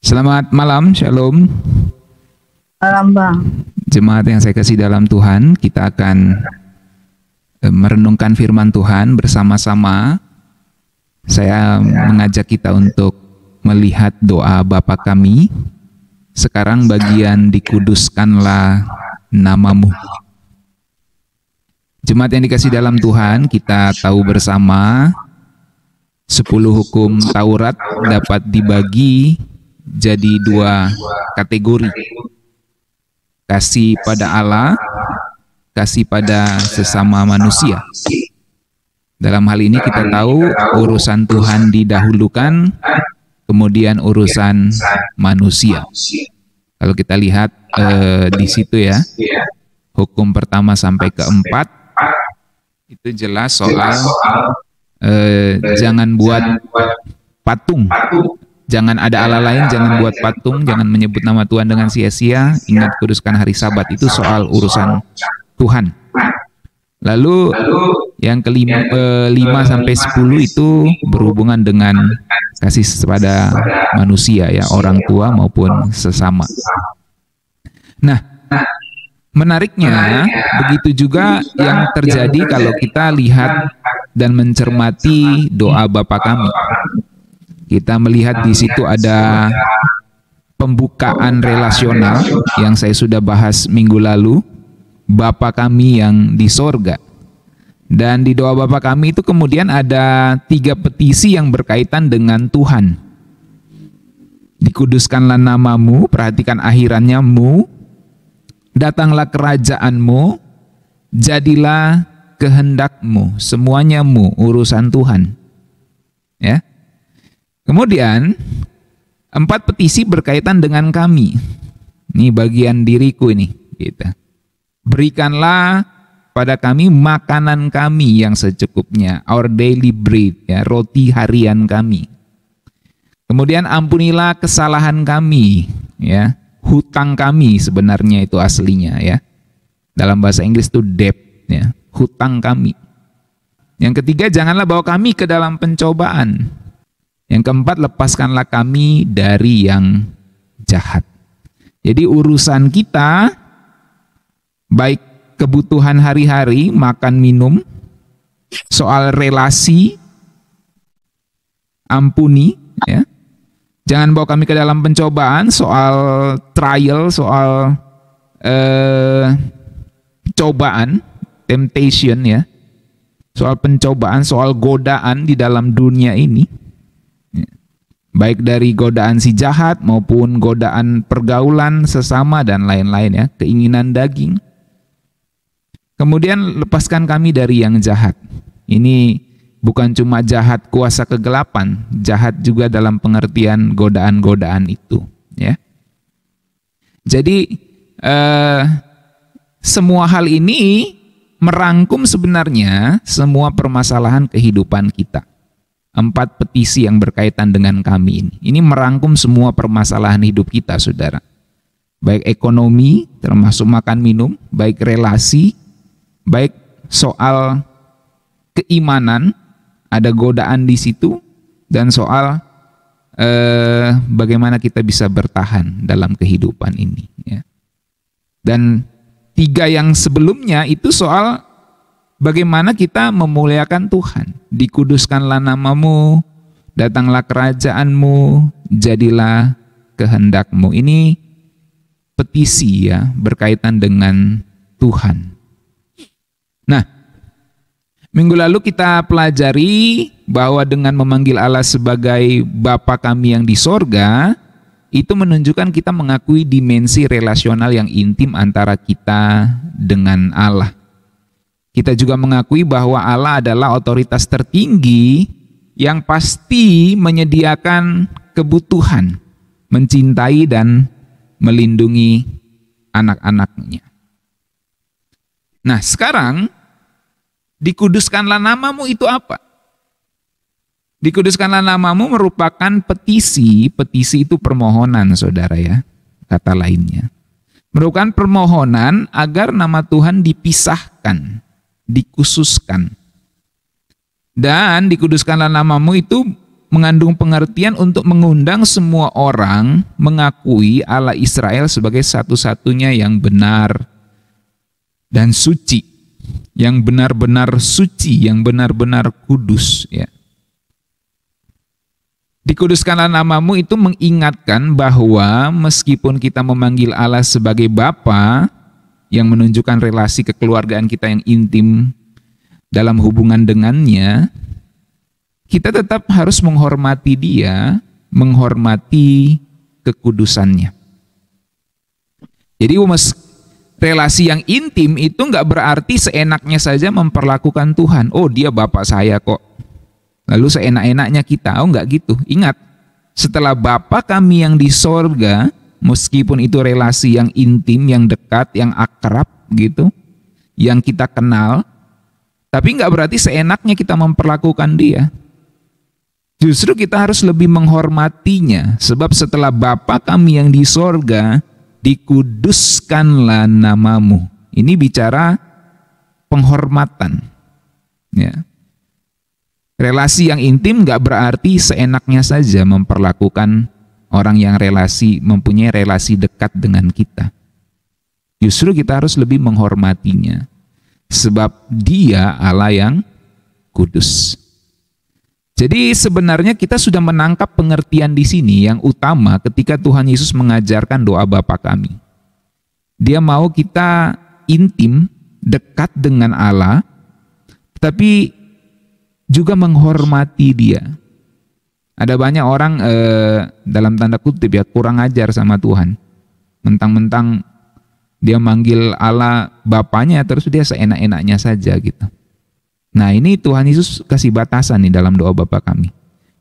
Selamat malam, Shalom. Malam Bang. Jemaat yang saya kasih dalam Tuhan, kita akan merenungkan firman Tuhan bersama-sama. Saya mengajak kita untuk melihat doa Bapa kami. Sekarang bagian dikuduskanlah namamu. Jemaat yang dikasih dalam Tuhan, kita tahu bersama 10 hukum Taurat dapat dibagi jadi 2 kategori. Kasih pada Allah, kasih pada sesama manusia. Dalam hal ini kita tahu urusan Tuhan didahulukan, kemudian urusan manusia. Kalau kita lihat di situ ya, hukum pertama sampai keempat itu jelas soal jangan buat patung, jangan ada Allah lain, jangan buat patung, jangan menyebut nama Tuhan dengan sia-sia, ingat kuduskan hari Sabat. Itu soal urusan Tuhan. Lalu yang kelima 5 sampai 10 itu berhubungan dengan kasih kepada manusia ya, orang tua maupun sesama. Nah, menariknya begitu juga yang terjadi kalau kita lihat dan mencermati doa Bapa kami. Kita melihat di situ ada pembukaan relasional yang saya sudah bahas minggu lalu, Bapa kami yang di sorga. Dan di doa Bapa kami itu kemudian ada 3 petisi yang berkaitan dengan Tuhan. Dikuduskanlah namamu, perhatikan akhirannya mu, datanglah kerajaanmu, jadilah kehendakmu, semuanya mu, urusan Tuhan. Ya. Kemudian 4 petisi berkaitan dengan kami. Ini bagian diriku ini, gitu. Berikanlah pada kami makanan kami yang secukupnya, our daily bread, ya, roti harian kami. Kemudian ampunilah kesalahan kami, ya, hutang kami sebenarnya itu aslinya ya. Dalam bahasa Inggris itu debt, ya, hutang kami. Yang ketiga, janganlah bawa kami ke dalam pencobaan. Yang keempat, lepaskanlah kami dari yang jahat. Jadi urusan kita, baik kebutuhan hari-hari, makan, minum, soal relasi, ampuni, ya. Jangan bawa kami ke dalam pencobaan, soal trial, soal cobaan, temptation ya. Soal pencobaan, soal godaan di dalam dunia ini. Baik dari godaan si jahat maupun godaan pergaulan sesama dan lain-lain ya, keinginan daging. Kemudian lepaskan kami dari yang jahat. Ini bukan cuma jahat kuasa kegelapan, jahat juga dalam pengertian godaan-godaan itu ya. Jadi semua hal ini merangkum sebenarnya semua permasalahan kehidupan kita. 4 petisi yang berkaitan dengan kami ini. Ini merangkum semua permasalahan hidup kita, saudara. Baik ekonomi, termasuk makan minum, baik relasi, baik soal keimanan, ada godaan di situ, dan soal bagaimana kita bisa bertahan dalam kehidupan ini. Ya. Dan 3 yang sebelumnya itu soal bagaimana kita memuliakan Tuhan. Dikuduskanlah namamu, datanglah kerajaanmu, jadilah kehendakmu. Ini petisi ya, berkaitan dengan Tuhan. Nah, minggu lalu kita pelajari bahwa dengan memanggil Allah sebagai Bapa kami yang di sorga, itu menunjukkan kita mengakui dimensi relasional yang intim antara kita dengan Allah. Kita juga mengakui bahwa Allah adalah otoritas tertinggi yang pasti menyediakan kebutuhan, mencintai dan melindungi anak-anaknya. Nah, sekarang dikuduskanlah namamu itu apa? Dikuduskanlah namamu merupakan petisi. Petisi itu permohonan, saudara ya, kata lainnya. Merupakan permohonan agar nama Tuhan dipisahkan, dikhususkan. Dan dikuduskanlah namamu itu mengandung pengertian untuk mengundang semua orang mengakui Allah Israel sebagai satu-satunya yang benar dan suci, yang benar-benar suci, yang benar-benar kudus, ya. Dikuduskanlah namamu itu mengingatkan bahwa meskipun kita memanggil Allah sebagai Bapa, yang menunjukkan relasi kekeluargaan kita yang intim dalam hubungan dengannya, kita tetap harus menghormati Dia, menghormati kekudusannya. Jadi relasi yang intim itu nggak berarti seenaknya saja memperlakukan Tuhan. Oh, dia Bapak saya kok, lalu seenak-enaknya kita. Oh, nggak gitu. Ingat, setelah Bapa kami yang di sorga, meskipun itu relasi yang intim, yang dekat, yang akrab gitu, yang kita kenal, tapi nggak berarti seenaknya kita memperlakukan Dia. Justru kita harus lebih menghormatinya, sebab setelah Bapa kami yang di sorga, dikuduskanlah namamu. Ini bicara penghormatan, ya. Relasi yang intim nggak berarti seenaknya saja memperlakukan orang yang mempunyai relasi dekat dengan kita. Justru kita harus lebih menghormatinya, sebab Dia Allah yang kudus. Jadi sebenarnya kita sudah menangkap pengertian di sini yang utama ketika Tuhan Yesus mengajarkan doa Bapa kami. Dia mau kita intim, dekat dengan Allah, tapi juga menghormati Dia. Ada banyak orang dalam tanda kutip ya kurang ajar sama Tuhan. Mentang-mentang dia manggil Allah Bapanya, terus dia seenak-enaknya saja gitu. Nah, ini Tuhan Yesus kasih batasan nih dalam doa Bapa kami.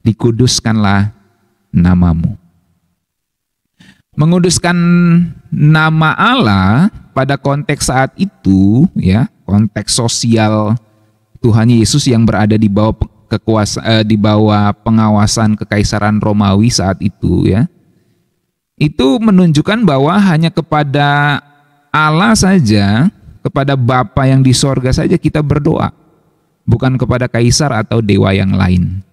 Dikuduskanlah namamu. Menguduskan nama Allah pada konteks saat itu, ya, konteks sosial Tuhan Yesus yang berada di bawah di bawah pengawasan Kekaisaran Romawi saat itu, ya. Itu menunjukkan bahwa hanya kepada Allah saja, kepada Bapa yang di sorga saja kita berdoa, bukan kepada kaisar atau dewa yang lain.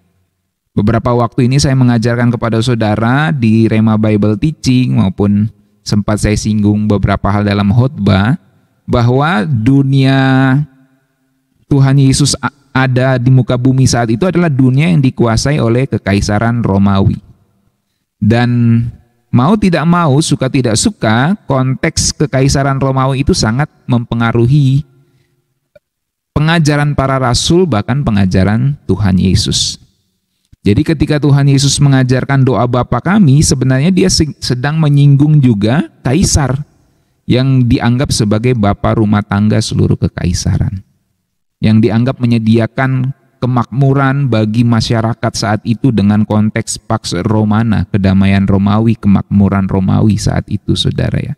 Beberapa waktu ini saya mengajarkan kepada saudara di Rema Bible Teaching maupun sempat saya singgung beberapa hal dalam khotbah bahwa dunia Tuhan Yesus ada di muka bumi saat itu adalah dunia yang dikuasai oleh Kekaisaran Romawi. Dan mau tidak mau, suka tidak suka, konteks Kekaisaran Romawi itu sangat mempengaruhi pengajaran para rasul, bahkan pengajaran Tuhan Yesus. Jadi ketika Tuhan Yesus mengajarkan doa Bapa kami, sebenarnya dia sedang menyinggung juga kaisar yang dianggap sebagai bapa rumah tangga seluruh kekaisaran, yang dianggap menyediakan kemakmuran bagi masyarakat saat itu dengan konteks Pax Romana, kedamaian Romawi, kemakmuran Romawi saat itu, saudara ya.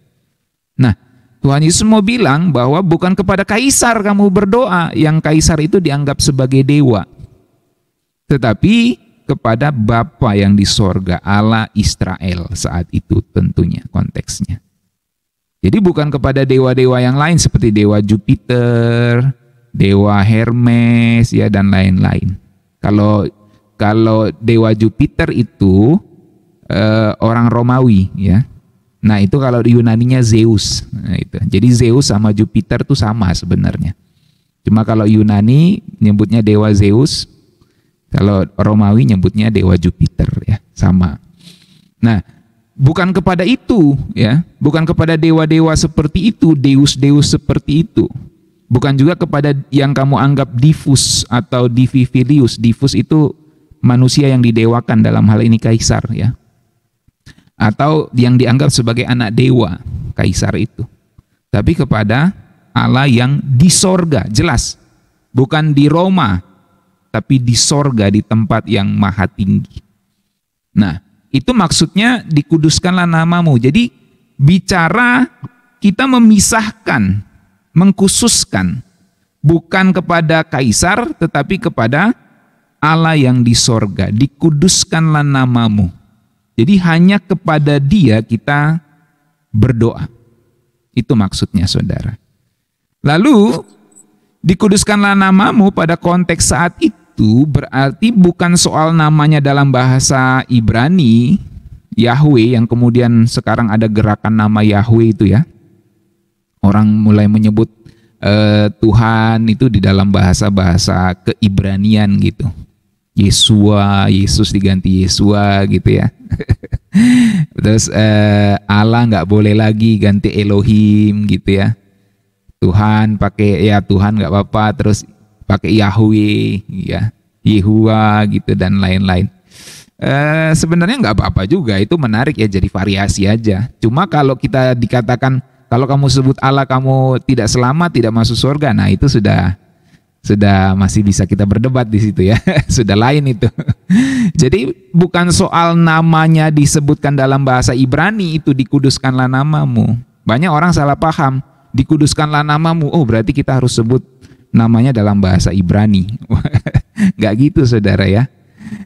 Nah, Tuhan Yesus mau bilang bahwa bukan kepada kaisar kamu berdoa, yang kaisar itu dianggap sebagai dewa, tetapi kepada Bapa yang di sorga, Allah Israel saat itu tentunya konteksnya. Jadi bukan kepada dewa-dewa yang lain seperti dewa Jupiter, dewa Hermes, ya, dan lain-lain. Kalau dewa Jupiter itu orang Romawi, ya. Nah, itu kalau di Yunaninya Zeus. Nah, itu. Jadi Zeus sama Jupiter itu sama sebenarnya. Cuma kalau Yunani nyebutnya dewa Zeus, kalau Romawi nyebutnya dewa Jupiter, ya, sama. Nah, bukan kepada itu, ya, bukan kepada dewa-dewa seperti itu, deus-deus seperti itu. Bukan juga kepada yang kamu anggap Divus atau Divivilius. Divus itu manusia yang didewakan, dalam hal ini kaisar, ya. Atau yang dianggap sebagai anak dewa, kaisar itu. Tapi kepada Allah yang di sorga, jelas. Bukan di Roma, tapi di sorga, di tempat yang maha tinggi. Nah, itu maksudnya dikuduskanlah namamu. Jadi bicara kita memisahkan, mengkhususkan, bukan kepada kaisar tetapi kepada Allah yang di sorga. Dikuduskanlah namamu. Jadi hanya kepada Dia kita berdoa. Itu maksudnya, saudara. Lalu dikuduskanlah namamu pada konteks saat itu itu berarti bukan soal namanya dalam bahasa Ibrani, Yahweh, yang kemudian sekarang ada gerakan nama Yahweh itu ya. Orang mulai menyebut Tuhan itu di dalam bahasa-bahasa Keibranian gitu. Yesua, Yesus diganti Yesua gitu ya. Terus Allah nggak boleh lagi ganti Elohim gitu ya. Tuhan pakai ya Tuhan nggak apa-apa, terus pakai Yahweh ya, Yehua gitu dan lain-lain. Sebenarnya nggak apa-apa juga, itu menarik ya, jadi variasi aja. Cuma kalau kita dikatakan kalau kamu sebut Allah kamu tidak selamat, tidak masuk surga, nah itu sudah masih bisa kita berdebat di situ ya. Sudah lain itu. Jadi bukan soal namanya disebutkan dalam bahasa Ibrani itu dikuduskanlah namamu. Banyak orang salah paham, dikuduskanlah namamu, oh berarti kita harus sebut namanya dalam bahasa Ibrani. Nggak gitu saudara ya.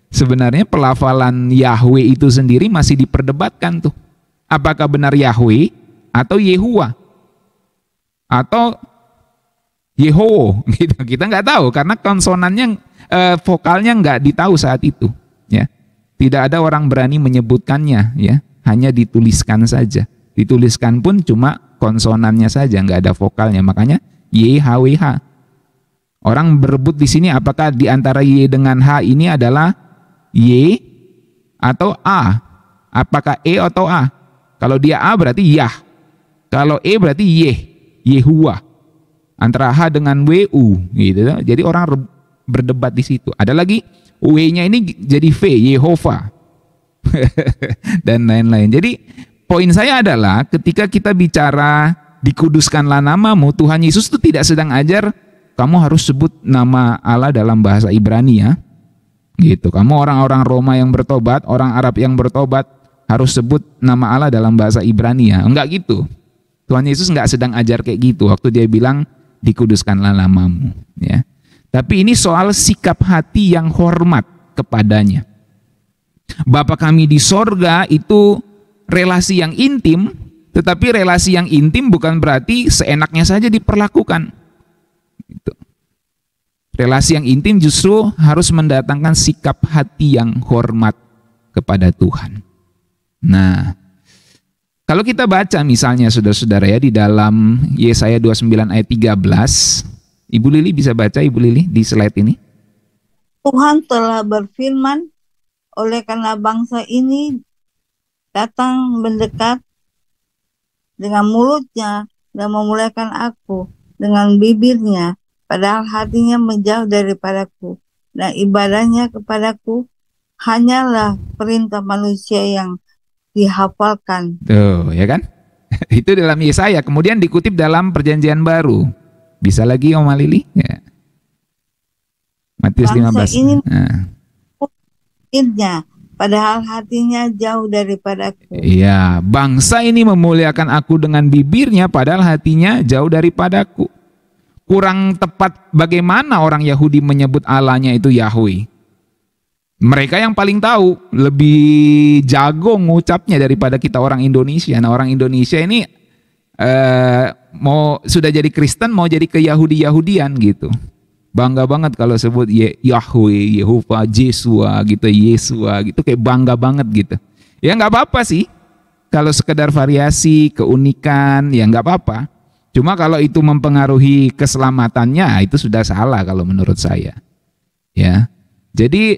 Sebenarnya pelafalan Yahweh itu sendiri masih diperdebatkan tuh. Apakah benar Yahweh atau Yehua atau Yehowo gitu. Kita nggak tahu karena konsonannya vokalnya nggak ditahu saat itu ya. Tidak ada orang berani menyebutkannya ya, hanya dituliskan saja. Dituliskan pun cuma konsonannya saja, nggak ada vokalnya, makanya YHWH. Orang berebut di sini apakah di antara Y dengan H ini adalah Y atau A, apakah E atau A. Kalau dia A berarti Yah, kalau E berarti Yehua. Antara H dengan WU gitu. Jadi orang berdebat di situ. Ada lagi W-nya ini jadi V, Yehova. Dan lain-lain. Jadi poin saya adalah ketika kita bicara dikuduskanlah namamu, Tuhan Yesus itu tidak sedang ajar kamu harus sebut nama Allah dalam bahasa Ibrani ya. Gitu. Kamu orang-orang Roma yang bertobat, orang Arab yang bertobat harus sebut nama Allah dalam bahasa Ibrani ya. Enggak gitu. Tuhan Yesus enggak sedang ajar kayak gitu waktu dia bilang dikuduskanlah namamu ya. Tapi ini soal sikap hati yang hormat kepadanya. Bapa kami di sorga itu relasi yang intim, tetapi relasi yang intim bukan berarti seenaknya saja diperlakukan. Gitu. Relasi yang intim justru harus mendatangkan sikap hati yang hormat kepada Tuhan. Nah, kalau kita baca misalnya saudara-saudara ya di dalam Yesaya 29 ayat 13, Ibu Lili bisa baca Ibu Lili di slide ini. Tuhan telah berfirman, oleh karena bangsa ini datang mendekat dengan mulutnya dan memuliakan aku dengan bibirnya, padahal hatinya menjauh daripadaku dan ibadahnya kepadaku hanyalah perintah manusia yang dihafalkan. Tuh, ya kan? Itu dalam Yesaya, kemudian dikutip dalam Perjanjian Baru. Bisa lagi Oma Lili? Ya. Matius 15. Ini padahal hatinya jauh daripadaku. Iya, bangsa ini memuliakan aku dengan bibirnya padahal hatinya jauh daripadaku. Kurang tepat bagaimana orang Yahudi menyebut Allahnya itu Yahweh. Mereka yang paling tahu, lebih jago ngucapnya daripada kita orang Indonesia. Nah, orang Indonesia ini mau sudah jadi Kristen, mau jadi ke Yahudi-Yahudian gitu. Bangga banget kalau sebut Yahweh, Yehova, Yesua gitu, Yesua gitu, kayak bangga banget gitu. Ya nggak apa-apa sih, kalau sekedar variasi, keunikan, ya nggak apa-apa. Cuma kalau itu mempengaruhi keselamatannya, itu sudah salah kalau menurut saya. Ya, jadi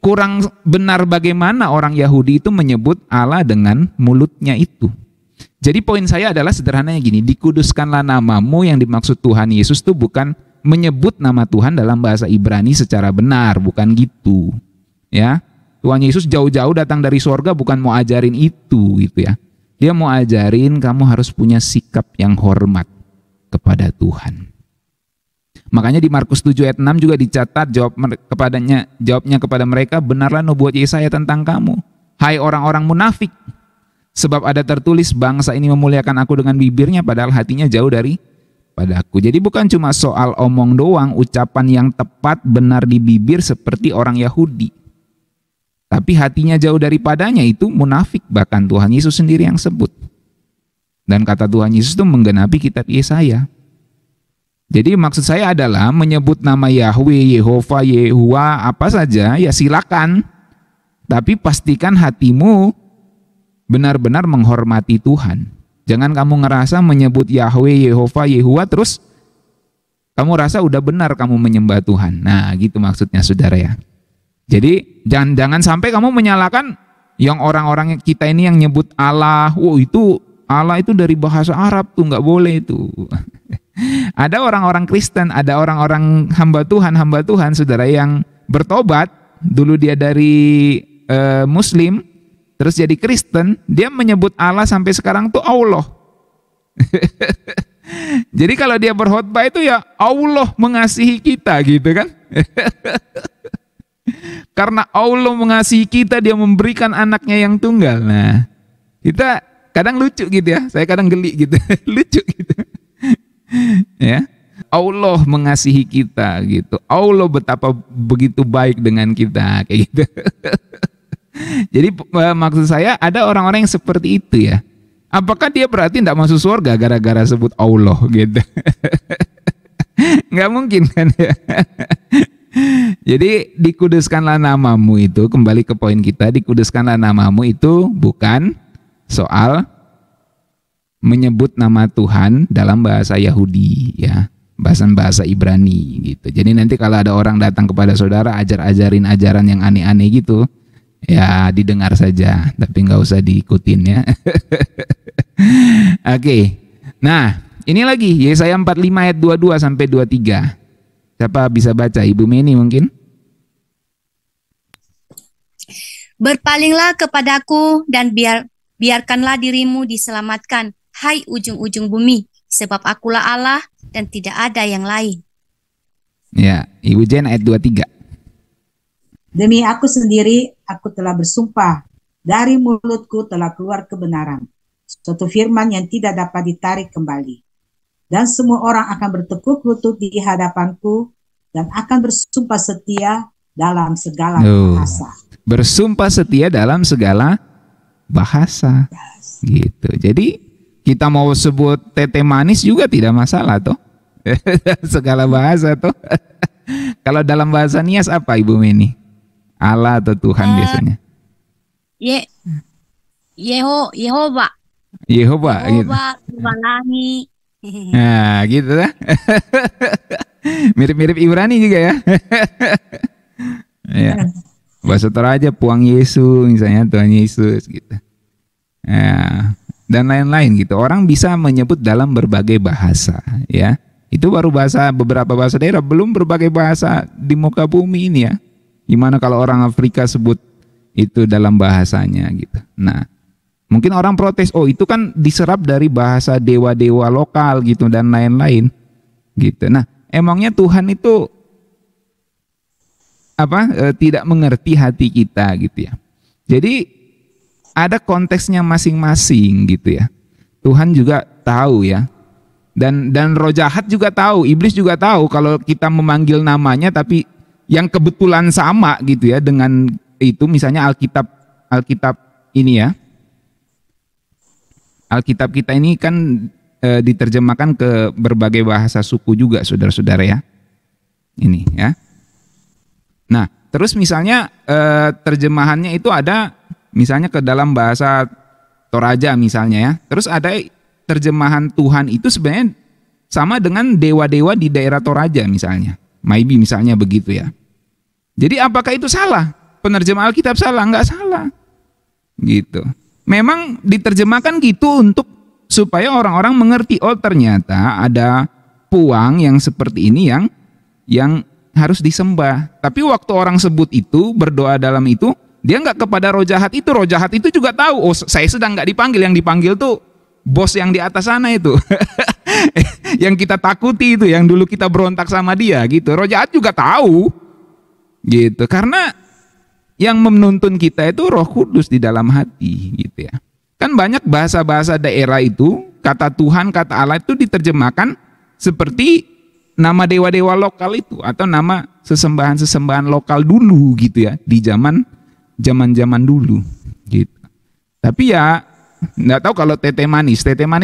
kurang benar bagaimana orang Yahudi itu menyebut Allah dengan mulutnya itu. Jadi poin saya adalah sederhananya gini, dikuduskanlah namamu yang dimaksud Tuhan Yesus itu bukan menyebut nama Tuhan dalam bahasa Ibrani secara benar, bukan gitu. Ya, Tuhan Yesus jauh-jauh datang dari sorga bukan mau ajarin itu gitu ya. Dia mau ajarin kamu harus punya sikap yang hormat kepada Tuhan. Makanya di Markus 7 ayat 6 juga dicatat jawabnya kepada mereka, benarlah nubuat Yesaya tentang kamu, hai orang-orang munafik. Sebab ada tertulis bangsa ini memuliakan aku dengan bibirnya padahal hatinya jauh daripadaku. Jadi bukan cuma soal omong doang, ucapan yang tepat benar di bibir seperti orang Yahudi. Tapi hatinya jauh daripadanya itu munafik, bahkan Tuhan Yesus sendiri yang sebut. Dan kata Tuhan Yesus itu menggenapi kitab Yesaya. Jadi maksud saya adalah menyebut nama Yahweh, Yehova, Yehua, apa saja ya silakan. Tapi pastikan hatimu benar-benar menghormati Tuhan. Jangan kamu ngerasa menyebut Yahweh, Yehova, Yehua terus kamu rasa udah benar kamu menyembah Tuhan. Nah, gitu maksudnya saudara ya. Jadi jangan sampai kamu menyalahkan yang orang-orang kita ini yang nyebut Allah. Itu Allah itu dari bahasa Arab tuh, nggak boleh itu. Ada orang-orang Kristen, ada orang-orang hamba Tuhan saudara yang bertobat. Dulu dia dari Muslim, terus jadi Kristen, dia menyebut Allah sampai sekarang tuh Allah. Jadi kalau dia berkhotbah itu ya Allah mengasihi kita gitu kan. Karena Allah mengasihi kita, dia memberikan anaknya yang tunggal. Nah, kita kadang lucu gitu ya, saya kadang geli gitu. Lucu gitu. Ya, Allah mengasihi kita gitu. Allah betapa begitu baik dengan kita kayak gitu. Jadi maksud saya ada orang-orang yang seperti itu ya. Apakah dia berarti tidak masuk surga gara-gara sebut Allah gitu? Nggak mungkin kan ya. Jadi dikuduskanlah namamu itu, kembali ke poin kita, dikuduskanlah namamu itu bukan soal menyebut nama Tuhan dalam bahasa Yahudi ya, bahasa Ibrani gitu. Jadi nanti kalau ada orang datang kepada saudara ajarin ajaran yang aneh-aneh gitu, ya didengar saja, tapi nggak usah diikutin ya. Oke. Nah, ini lagi Yesaya 45 ayat 22 sampai 23. Siapa bisa baca? Ibu Meni mungkin? Berpalinglah kepadaku dan biarkanlah dirimu diselamatkan. Hai ujung-ujung bumi, sebab akulah Allah dan tidak ada yang lain. Ya, Ibu Jen ayat 23. Demi aku sendiri, aku telah bersumpah, dari mulutku telah keluar kebenaran, suatu firman yang tidak dapat ditarik kembali. Dan semua orang akan bertekuk lutut di hadapanku dan akan bersumpah setia dalam segala bahasa. Bersumpah setia dalam segala bahasa. Gitu. Jadi kita mau sebut tete manis juga tidak masalah toh. Segala bahasa toh. Kalau dalam bahasa Nias apa Ibu Meni? Allah atau Tuhan biasanya? Yehova Gitu. Tuhanani. Nah, gitu lah. Mirip-mirip Ibrani juga ya. Ya. Bahasa Toraja Puang Yesus misalnya, Tuhan Yesus gitu. Ya, dan lain-lain gitu. Orang bisa menyebut dalam berbagai bahasa ya. Itu baru beberapa bahasa daerah, belum berbagai bahasa di muka bumi ini ya. Gimana kalau orang Afrika sebut itu dalam bahasanya gitu. Nah, mungkin orang protes, oh itu kan diserap dari bahasa dewa-dewa lokal gitu dan lain-lain gitu. Nah, emangnya Tuhan itu tidak mengerti hati kita gitu ya. Jadi ada konteksnya masing-masing gitu ya. Tuhan juga tahu ya. Dan roh jahat juga tahu, iblis juga tahu kalau kita memanggil namanya tapi yang kebetulan sama gitu ya dengan itu, misalnya Alkitab ini ya. Alkitab kita ini kan diterjemahkan ke berbagai bahasa suku juga saudara-saudara ya. Ini ya. Nah, terus misalnya terjemahannya itu ada misalnya ke dalam bahasa Toraja misalnya ya. Terus ada terjemahan Tuhan itu sebenarnya sama dengan dewa-dewa di daerah Toraja misalnya. Maybe misalnya begitu ya. Jadi apakah itu salah? Penerjemah Alkitab salah? Enggak salah. Gitu. Memang diterjemahkan gitu untuk supaya orang-orang mengerti, oh ternyata ada puang yang seperti ini yang harus disembah. Tapi waktu orang sebut itu, berdoa dalam itu, dia enggak kepada roh jahat itu juga tahu, oh saya sedang enggak dipanggil, yang dipanggil tuh bos yang di atas sana itu. Yang kita takuti itu, yang dulu kita berontak sama dia gitu. Roh jahat juga tahu. Gitu. Karena yang menuntun kita itu Roh Kudus di dalam hati gitu ya. Kan banyak bahasa-bahasa daerah itu, kata Tuhan, kata Allah itu diterjemahkan seperti nama dewa-dewa lokal itu atau nama sesembahan-sesembahan lokal dulu gitu ya, di zaman dulu gitu. Tapi ya enggak tahu kalau tete manis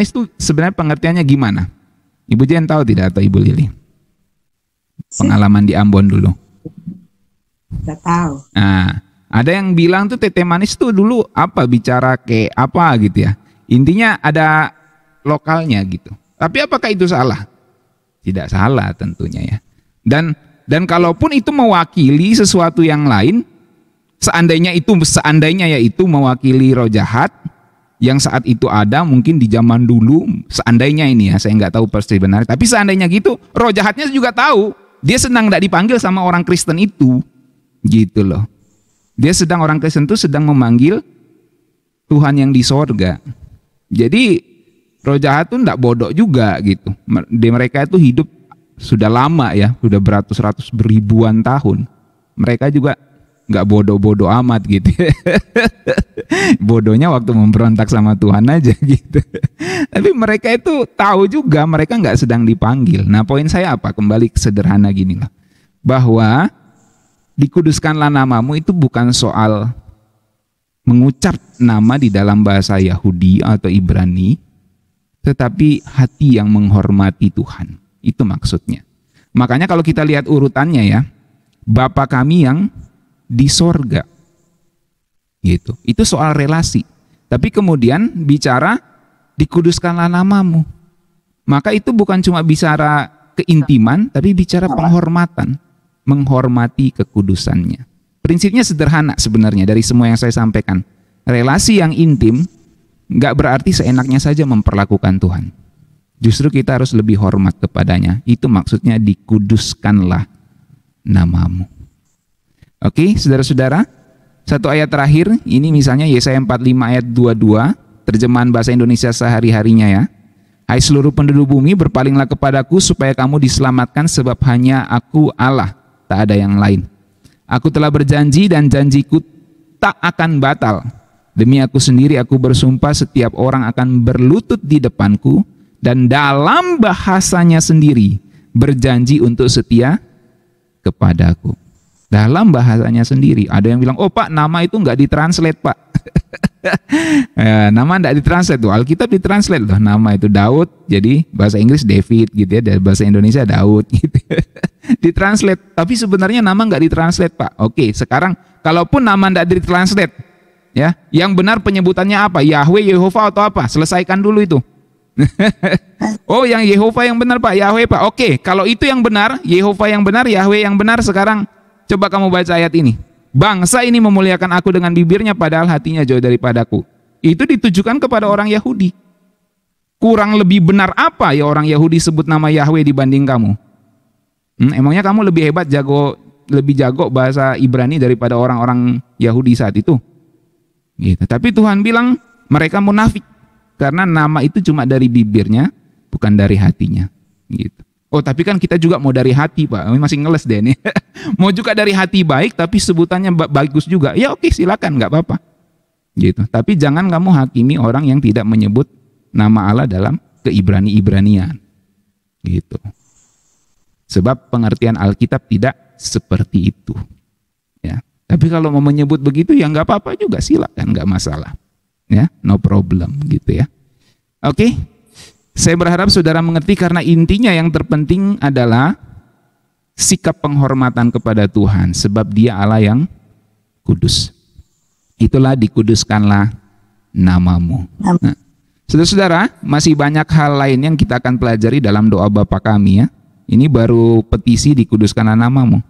itu sebenarnya pengertiannya gimana? Ibu Jen tahu tidak, atau Ibu Lili? Pengalaman di Ambon dulu. Tidak tahu. Nah, ada yang bilang tuh tete manis tuh dulu apa, bicara kayak apa gitu ya. Intinya ada lokalnya gitu. Tapi apakah itu salah? Tidak salah tentunya ya. Dan kalaupun itu mewakili sesuatu yang lain, seandainya ya itu mewakili roh jahat yang saat itu ada mungkin di zaman dulu, seandainya ini ya, saya nggak tahu persis benar, tapi seandainya gitu, roh jahatnya juga tahu, dia sedang tidak dipanggil sama orang Kristen itu, gitu loh. Orang Kristen itu sedang memanggil Tuhan yang di sorga. Jadi roh jahat itu tidak bodoh juga gitu. Mereka itu hidup sudah lama ya, sudah beratus-ratus beribuan tahun. Mereka juga nggak bodoh-bodoh amat gitu. Bodohnya waktu memberontak sama Tuhan aja gitu. Tapi mereka itu tahu juga mereka nggak sedang dipanggil. Nah, poin saya apa? Kembali sederhana gini lah, bahwa dikuduskanlah namamu itu bukan soal mengucap nama di dalam bahasa Yahudi atau Ibrani, tetapi hati yang menghormati Tuhan. Itu maksudnya. Makanya kalau kita lihat urutannya ya, Bapa kami yang di sorga, gitu. Itu soal relasi. Tapi kemudian bicara dikuduskanlah namamu, maka itu bukan cuma bicara keintiman, tapi bicara penghormatan, menghormati kekudusannya. Prinsipnya sederhana sebenarnya dari semua yang saya sampaikan. Relasi yang intim nggak berarti seenaknya saja memperlakukan Tuhan. Justru kita harus lebih hormat kepadanya. Itu maksudnya dikuduskanlah namamu. Oke, saudara-saudara, satu ayat terakhir, ini misalnya Yesaya 45 ayat 22, terjemahan bahasa Indonesia sehari-harinya ya. Hai seluruh penduduk bumi, berpalinglah kepadaku supaya kamu diselamatkan, sebab hanya aku Allah, tak ada yang lain. Aku telah berjanji dan janjiku tak akan batal. Demi aku sendiri aku bersumpah, setiap orang akan berlutut di depanku, dan dalam bahasanya sendiri berjanji untuk setia kepadaku. Dalam bahasanya sendiri. Ada yang bilang, oh Pak, nama itu nggak ditranslate Pak. Nama nggak ditranslate tuh. Alkitab ditranslate loh. Nama itu Daud, jadi bahasa Inggris David gitu ya, dari bahasa Indonesia Daud gitu. Ditranslate, tapi sebenarnya nama nggak ditranslate Pak. Oke, sekarang kalaupun nama nggak ditranslate, ya, yang benar penyebutannya apa? Yahweh, Yehova atau apa? Selesaikan dulu itu. Oh, yang Yehova yang benar Pak, Yahweh Pak. Oke, kalau itu yang benar, Yehova yang benar, Yahweh yang benar, sekarang coba kamu baca ayat ini. Bangsa ini memuliakan aku dengan bibirnya, padahal hatinya jauh daripadaku. Itu ditujukan kepada orang Yahudi. Kurang lebih benar apa ya orang Yahudi sebut nama Yahweh dibanding kamu? Emangnya kamu lebih hebat, lebih jago bahasa Ibrani daripada orang-orang Yahudi saat itu? Gitu. Tapi Tuhan bilang mereka munafik karena nama itu cuma dari bibirnya, bukan dari hatinya. Gitu. Oh, tapi kan kita juga mau dari hati Pak, masih ngeles deh nih. Mau juga dari hati baik, tapi sebutannya bagus juga. Ya oke, silakan, nggak apa-apa. Gitu. Tapi jangan kamu hakimi orang yang tidak menyebut nama Allah dalam keibrani-ibranian. Gitu. Sebab pengertian Alkitab tidak seperti itu. Ya. Tapi kalau mau menyebut begitu ya nggak apa-apa juga, silakan, nggak masalah. Ya, no problem gitu ya. Oke. Saya berharap saudara mengerti, karena intinya yang terpenting adalah sikap penghormatan kepada Tuhan, sebab Dia Allah yang kudus. Itulah dikuduskanlah namamu. Nah, saudara-saudara, masih banyak hal lain yang kita akan pelajari dalam doa Bapa kami ya. Ini baru petisi dikuduskanlah namamu.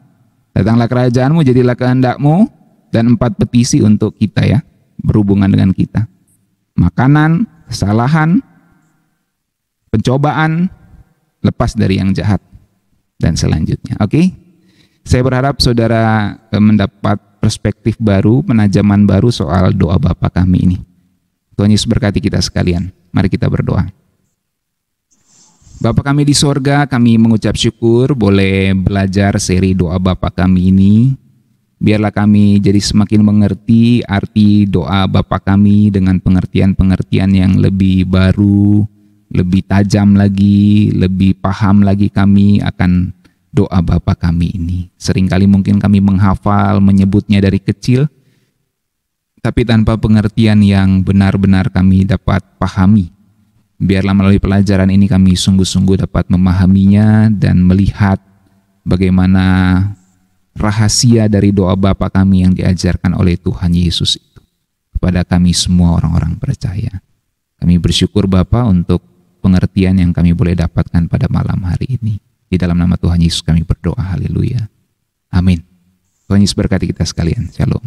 Datanglah kerajaanmu, jadilah kehendakmu, dan 4 petisi untuk kita ya, berhubungan dengan kita. Makanan, kesalahan, pencobaan, lepas dari yang jahat, dan selanjutnya. Oke? Saya berharap saudara mendapat perspektif baru, penajaman baru soal doa Bapa kami ini. Tuhan Yesus berkati kita sekalian. Mari kita berdoa. Bapa kami di sorga, kami mengucap syukur boleh belajar seri doa Bapa kami ini. Biarlah kami jadi semakin mengerti arti doa Bapa kami dengan pengertian-pengertian yang lebih baru, lebih tajam lagi, lebih paham lagi kami akan doa Bapa kami ini. Seringkali mungkin kami menghafal, menyebutnya dari kecil, tapi tanpa pengertian yang benar-benar kami dapat pahami Biarlah melalui pelajaran ini kami sungguh-sungguh dapat memahaminya dan melihat bagaimana rahasia dari doa Bapa kami yang diajarkan oleh Tuhan Yesus itu kepada kami semua orang-orang percaya. Kami bersyukur Bapa untuk pengertian yang kami boleh dapatkan pada malam hari ini. Di dalam nama Tuhan Yesus kami berdoa, haleluya. Amin. Tuhan Yesus berkati kita sekalian. Shalom.